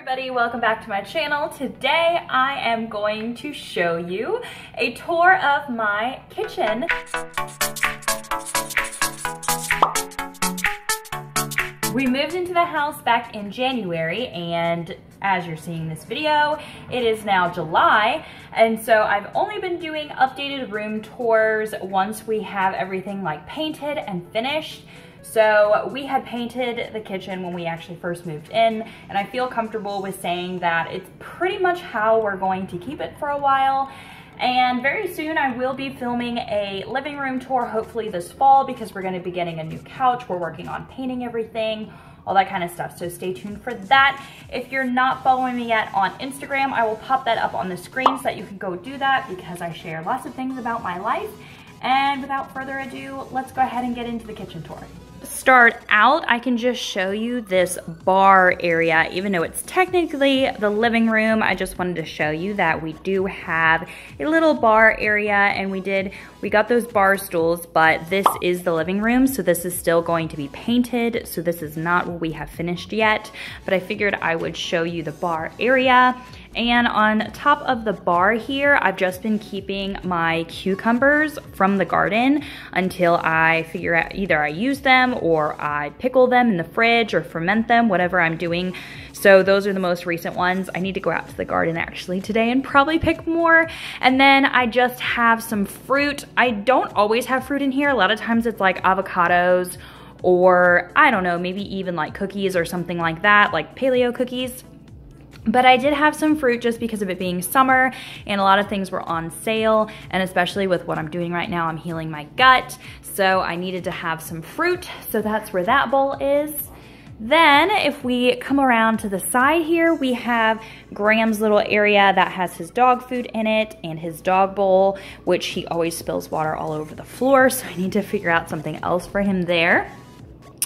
Everybody, welcome back to my channel. Today I am going to show you a tour of my kitchen. We moved into the house back in January, and as you're seeing this video, it is now July, and so I've only been doing updated room tours once we have everything like painted and finished. So we had painted the kitchen when we actually first moved in, and I feel comfortable with saying that it's pretty much how we're going to keep it for a while. And very soon I will be filming a living room tour, hopefully this fall, because we're going to be getting a new couch. We're working on painting everything, all that kind of stuff. So stay tuned for that. If you're not following me yet on Instagram, I will pop that up on the screen so that you can go do that, because I share lots of things about my life. And without further ado, let's go ahead and get into the kitchen tour. Start out, I can just show you this bar area. Even though it's technically the living room, I just wanted to show you that we do have a little bar area, and we got those bar stools, but this is the living room, so this is still going to be painted, so this is not what we have finished yet, but I figured I would show you the bar area. And on top of the bar here, I've just been keeping my cucumbers from the garden until I figure out either I use them or I pickle them in the fridge or ferment them, whatever I'm doing. So those are the most recent ones. I need to go out to the garden actually today and probably pick more. And then I just have some fruit. I don't always have fruit in here. A lot of times it's like avocados or I don't know, maybe even like cookies or something like that, like paleo cookies. But I did have some fruit just because of it being summer, and a lot of things were on sale, and especially with what I'm doing right now, I'm healing my gut, so I needed to have some fruit, so that's where that bowl is. Then if we come around to the side here, we have Graham's little area that has his dog food in it and his dog bowl, which he always spills water all over the floor, so I need to figure out something else for him there.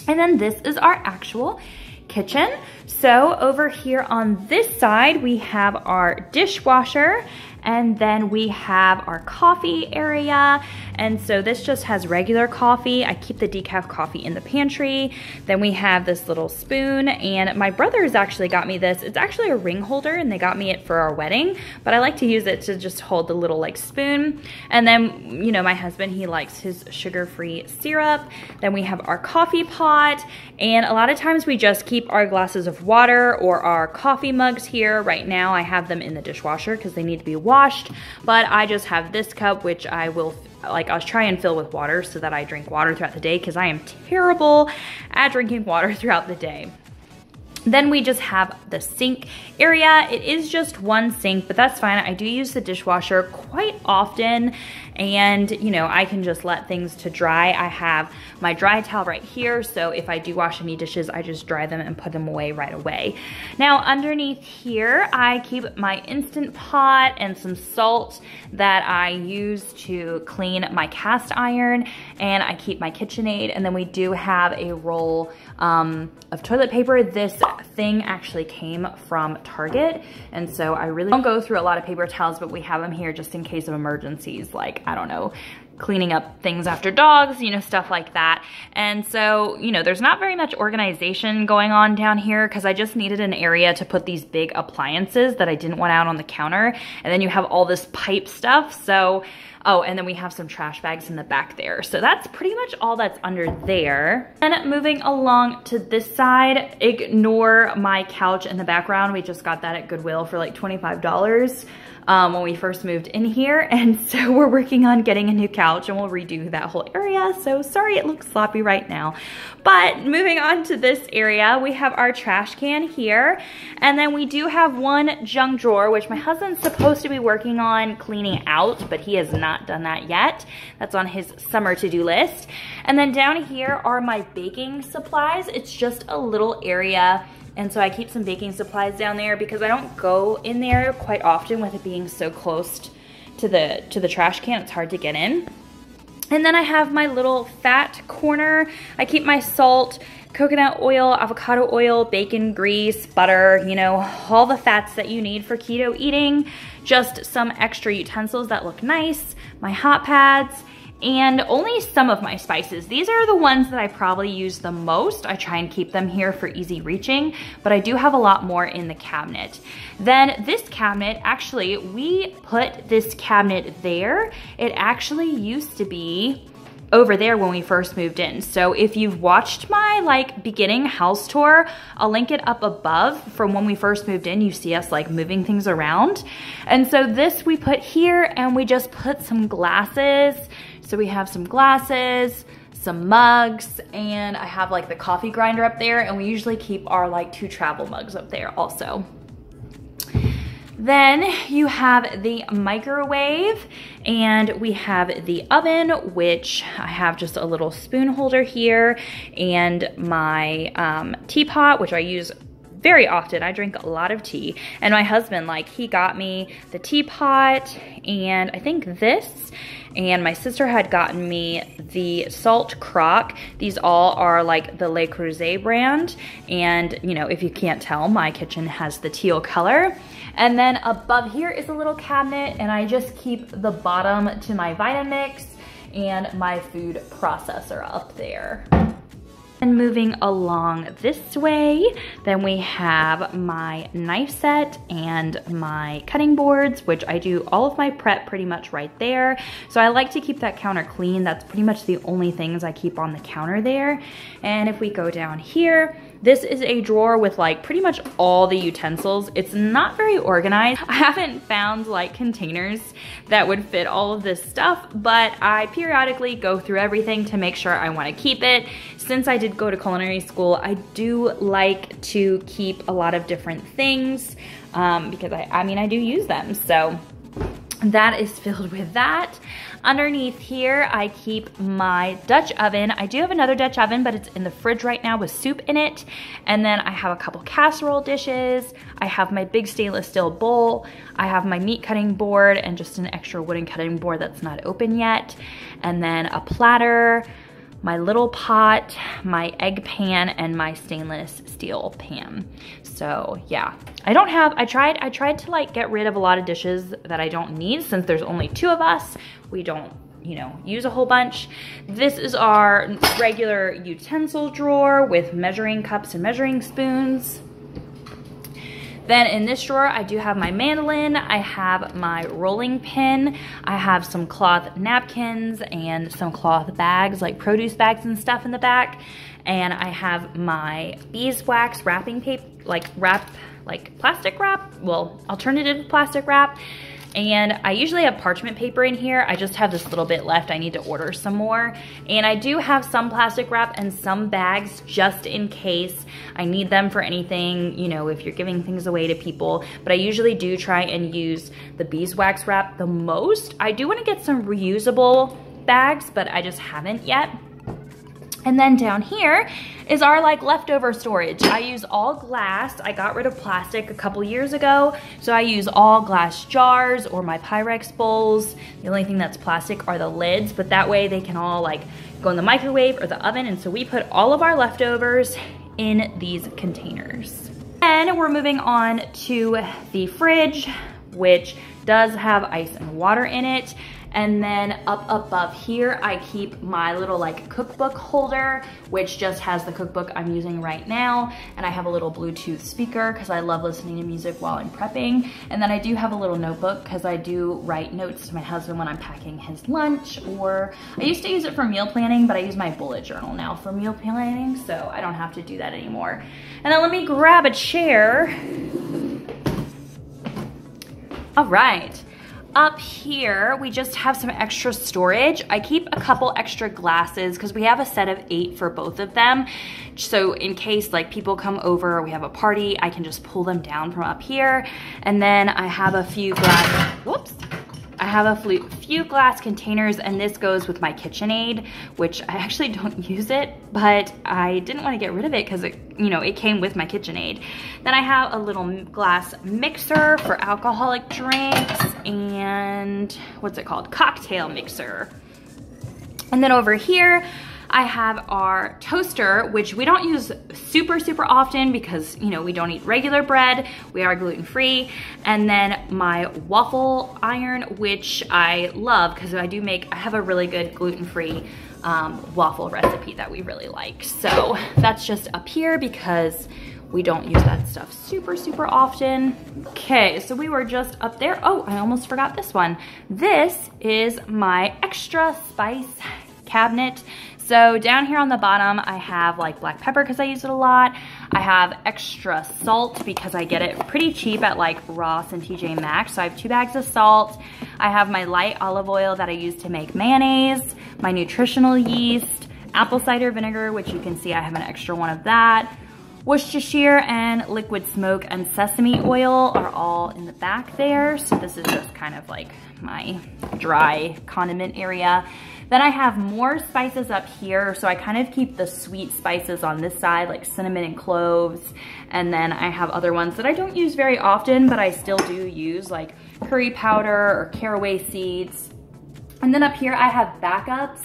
And then this is our actual kitchen. So over here on this side, we have our dishwasher, and then we have our coffee area. And so this just has regular coffee. I keep the decaf coffee in the pantry. Then we have this little spoon, and my brothers actually got me this. It's actually a ring holder, and they got me it for our wedding, but I like to use it to just hold the little like spoon. And then, you know, my husband, he likes his sugar-free syrup. Then we have our coffee pot, and a lot of times we just keep our glasses of water or our coffee mugs here. Right now I have them in the dishwasher because they need to be washed, but I just have this cup, which I'll try and fill with water so that I drink water throughout the day, because I am terrible at drinking water throughout the day. Then we just have the sink area. It is just one sink, but that's fine. I do use the dishwasher quite often, and you know, I can just let things to dry. I have my dry towel right here, so if I do wash any dishes, I just dry them and put them away right away. Now underneath here, I keep my Instant Pot and some salt that I use to clean my cast iron, and I keep my KitchenAid, and then we do have a roll of toilet paper. This thing actually came from Target, and so I really don't go through a lot of paper towels, but we have them here just in case of emergencies, like, I don't know, cleaning up things after dogs, you know, stuff like that. And so, you know, there's not very much organization going on down here because I just needed an area to put these big appliances that I didn't want out on the counter. And then you have all this pipe stuff. So, oh, and then we have some trash bags in the back there. So that's pretty much all that's under there. And moving along to this side, ignore my couch in the background. We just got that at Goodwill for like $25. When we first moved in here, and so we're working on getting a new couch, and we'll redo that whole area, so sorry it looks sloppy right now. But moving on to this area, we have our trash can here, and then we do have one junk drawer, which my husband's supposed to be working on cleaning out, but he has not done that yet. That's on his summer to-do list. And then down here are my baking supplies. It's just a little area, and so I keep some baking supplies down there because I don't go in there quite often with it being so close to the trash can. It's hard to get in. And then I have my little fat corner. I keep my salt, coconut oil, avocado oil, bacon grease, butter, you know, all the fats that you need for keto eating. Just some extra utensils that look nice, my hot pads, and only some of my spices. These are the ones that I probably use the most. I try and keep them here for easy reaching, but I do have a lot more in the cabinet. Then this cabinet, actually, we put this cabinet there. It actually used to be over there when we first moved in. So if you've watched my like beginning house tour, I'll link it up above from when we first moved in. You see us like moving things around. And so this we put here, and we just put some glasses. So we have some glasses, some mugs, and I have like the coffee grinder up there, and we usually keep our like 2 travel mugs up there also. Then you have the microwave, and we have the oven, which I have just a little spoon holder here, and my teapot, which I use very often. I drink a lot of tea, and my husband, like, he got me the teapot, and I think this, and my sister had gotten me the salt crock. These all are like the Le Creuset brand, and you know, if you can't tell, my kitchen has the teal color. And then above here is a little cabinet, and I just keep the bottom to my Vitamix and my food processor up there. And moving along this way, then we have my knife set and my cutting boards, which I do all of my prep pretty much right there. So I like to keep that counter clean. That's pretty much the only things I keep on the counter there. And if we go down here, this is a drawer with like pretty much all the utensils. It's not very organized. I haven't found like containers that would fit all of this stuff, but I periodically go through everything to make sure I want to keep it. Since I did go to culinary school, I do like to keep a lot of different things because I do use them. So that is filled with that. Underneath here, I keep my Dutch oven. I do have another Dutch oven, but it's in the fridge right now with soup in it. And then I have a couple casserole dishes. I have my big stainless steel bowl. I have my meat cutting board and just an extra wooden cutting board that's not open yet. And then a platter, my little pot, my egg pan, and my stainless steel pan. So yeah, I tried to like get rid of a lot of dishes that I don't need since there's only 2 of us. We don't, you know, use a whole bunch. This is our regular utensil drawer with measuring cups and measuring spoons. Then in this drawer, I do have my mandolin, I have my rolling pin, I have some cloth napkins and some cloth bags, like produce bags and stuff in the back. And I have my beeswax wrapping paper, like plastic wrap, well, alternative plastic wrap. And I usually have parchment paper in here. I just have this little bit left. I need to order some more. And I do have some plastic wrap and some bags just in case I need them for anything, you know, if you're giving things away to people. But I usually do try and use the beeswax wrap the most. I do want to get some reusable bags, but I just haven't yet. And then down here is our like leftover storage. I use all glass. I got rid of plastic a couple years ago, so I use all glass jars or my Pyrex bowls. The only thing that's plastic are the lids, but that way they can all like go in the microwave or the oven. And so we put all of our leftovers in these containers. And we're moving on to the fridge, which does have ice and water in it. And then up above here, I keep my little like cookbook holder, which just has the cookbook I'm using right now. And I have a little Bluetooth speaker because I love listening to music while I'm prepping. And then I do have a little notebook because I do write notes to my husband when I'm packing his lunch, or I used to use it for meal planning, but I use my bullet journal now for meal planning, so I don't have to do that anymore. And then let me grab a chair. All right. Up here, we just have some extra storage. I keep a couple extra glasses because we have a set of 8 for both of them. So in case like people come over or we have a party, I can just pull them down from up here. And then I have a few few glass containers, and this goes with my KitchenAid, which I actually don't use it, but I didn't want to get rid of it because it, you know, it came with my KitchenAid. Then I have a little glass mixer for alcoholic drinks and what's it called? Cocktail mixer. And then over here, I have our toaster, which we don't use super often because, you know, we don't eat regular bread. We are gluten-free. And then my waffle iron, which I love because I have a really good gluten-free waffle recipe that we really like. So that's just up here because we don't use that stuff super often. Okay, so we were just up there. Oh, I almost forgot this one. This is my extra spice cabinet. So down here on the bottom, I have like black pepper because I use it a lot. I have extra salt because I get it pretty cheap at like Ross and TJ Maxx. So I have 2 bags of salt. I have my light olive oil that I use to make mayonnaise, my nutritional yeast, apple cider vinegar, which you can see I have an extra one of that. Worcestershire and liquid smoke and sesame oil are all in the back there. So this is just kind of like my dry condiment area. Then I have more spices up here. So I kind of keep the sweet spices on this side, like cinnamon and cloves. And then I have other ones that I don't use very often, but I still do use, like curry powder or caraway seeds. And then up here I have backups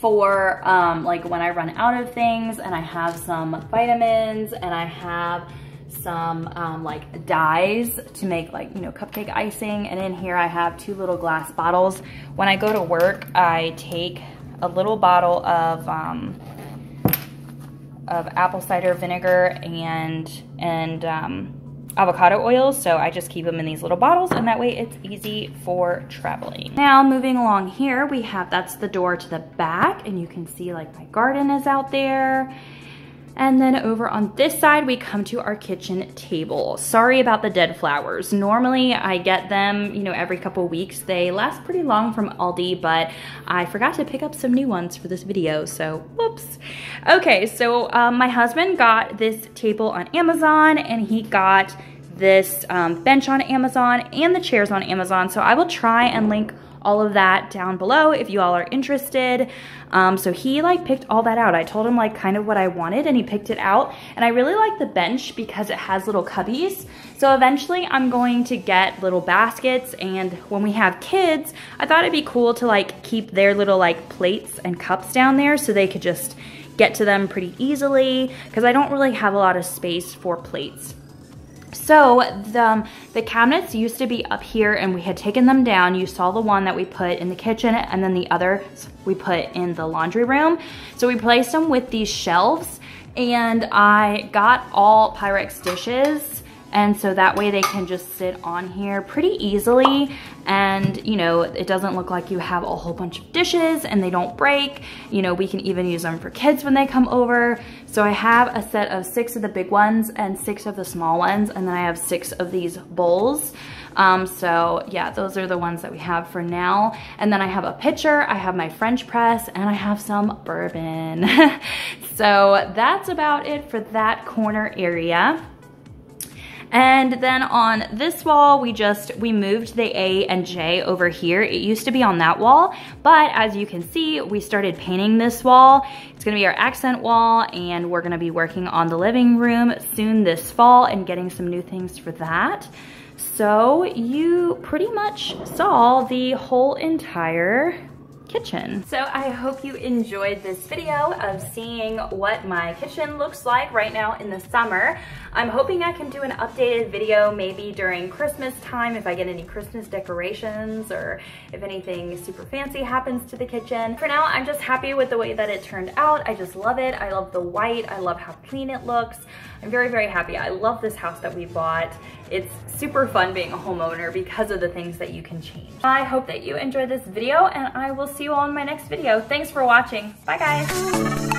for like when I run out of things, and I have some vitamins, and I have some like dyes to make, like, you know, cupcake icing. And in here I have 2 little glass bottles. When I go to work, I take a little bottle of apple cider vinegar and avocado oil, so I just keep them in these little bottles, and that way it's easy for traveling. Now moving along here, we have, that's the door to the back, and you can see like my garden is out there. And then over on this side, we come to our kitchen table. Sorry about the dead flowers. Normally I get them, you know, every couple weeks. They last pretty long from Aldi, but I forgot to pick up some new ones for this video, so whoops. Okay, so my husband got this table on Amazon, and he got this bench on Amazon and the chairs on Amazon. So I will try and link all of that down below if you all are interested. So he like picked all that out. I told him like kind of what I wanted, and he picked it out. And I really like the bench because it has little cubbies. So eventually I'm going to get little baskets, and when we have kids, I thought it'd be cool to like keep their little like plates and cups down there so they could just get to them pretty easily, because I don't really have a lot of space for plates. So the cabinets used to be up here, and we had taken them down. You saw the one that we put in the kitchen, and then the other we put in the laundry room. So we placed them with these shelves, and I got all Pyrex dishes, and so that way they can just sit on here pretty easily, and you know, it doesn't look like you have a whole bunch of dishes and they don't break. You know, we can even use them for kids when they come over. So I have a set of 6 of the big ones and 6 of the small ones, and then I have 6 of these bowls. So yeah, those are the ones that we have for now. And then I have a pitcher, I have my French press, and I have some bourbon. So that's about it for that corner area. And then on this wall, we moved the A and J over here. It used to be on that wall, but as you can see, we started painting this wall. It's gonna be our accent wall, and we're gonna be working on the living room soon this fall and getting some new things for that. So you pretty much saw the whole entire kitchen. So I hope you enjoyed this video of seeing what my kitchen looks like right now in the summer. I'm hoping I can do an updated video maybe during Christmas time if I get any Christmas decorations or if anything super fancy happens to the kitchen. For now, I'm just happy with the way that it turned out. I just love it. I love the white. I love how clean it looks. I'm very happy. I love this house that we bought. It's super fun being a homeowner because of the things that you can change. I hope that you enjoyed this video, and I will see you all in my next video. Thanks for watching. Bye guys.